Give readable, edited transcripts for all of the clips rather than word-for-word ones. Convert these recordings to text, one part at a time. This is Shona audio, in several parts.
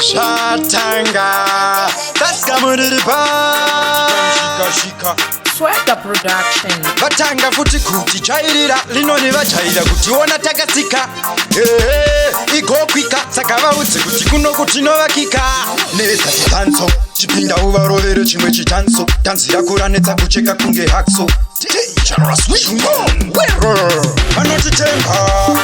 Shatanga, taskamurirpa shika Swagger Production. vatanga futi kuti chairira linoni vachaira kuti ona takasika igokwika saka vaudze kuti kuno kuti novakika nezati tanso chipinda uvarovere chimwe chitanso tanzi yakuranetsa kucheka kunge hakso vanotitemba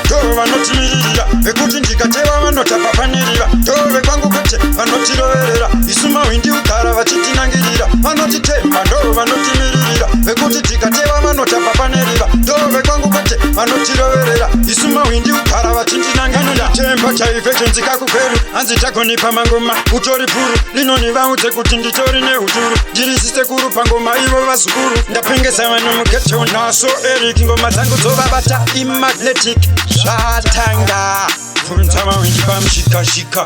ndo vanotimirira vekuti ndikateva vanotapapanirira ndove kwangu kwete vanotiroverera isu mawindi ugara vachitinangirira vanotitemba ndo vanotimirira vekuti ndikateva vanotapapanirira ndove kwangu kwete vanotiroverera isu mawindi ugara vachitinangirira temba chaife chenzikakukweru hanzi tagonipa mangoma utori puru linoni vaudze kuti nditori neuturu ndirisise kuru pangoma ivo vazukuru ndapengesa vanhu mugeto naso Eric ngoma dzangu dzovabata imagnetic zvatanga funza mawindi pamushikashika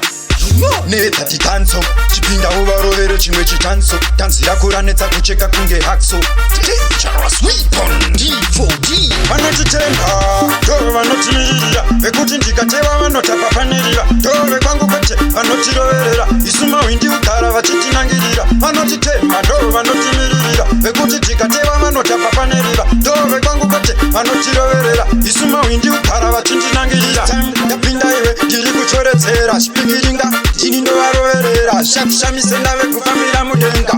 netati tanso chipinda uvarovere chimwe chitanso tanzi yakuranetsa kucheka kunge hakso vanotitemba ndo vanotimirira vekuti ndikateva vanotapapanirira ndove kwangu kwete vanotiroverera isu mawindi ugara vachitinangirira vanotitemba ndo vanotimirira vekuti ndikateva vanotapapanirira ndove kwangu kwete vanotiroverera isu mawindi ugara vachitinangirira ndapinda iwe ndiri kuchoredzera chipikiringa ndini ndovaroverera shakushamise ndave kufambira mudenga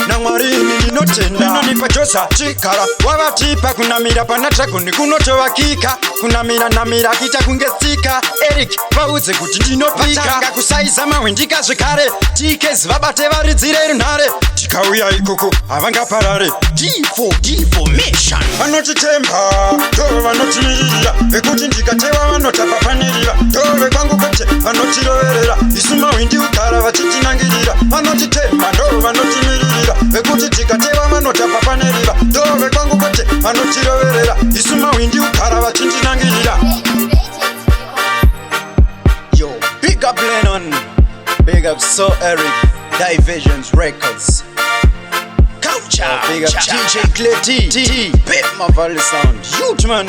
namwari ini ndinotenda inonipa josa chikara wavatipa kunamira pana dragoni kunotovakika kunamira kuita kunge tsika Eric vaudze kuti ndinopika kusaiza mawindika zvekare tikezi vabate varidzire runhare tikauya ikoko havangaparare D4 vanotitemba ndo vanotimirira vekuti ndikateva vanotapapanirira ndove kwangu kwete vanotiroverera isu mawindi ugara vachitinangirira vanotitemba ndo vanotimirira vekuti ndikateva vanotapapanirira ndove kwangu kwete vanotiroverera isu mawindi ugara vachitinangirira. Yo, big up Lennon, big up So Eric, Diversions Records. Big up DJ Clay T, Pip my volley sound, huge man.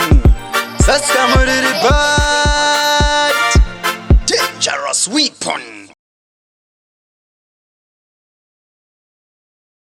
Saska Muririba.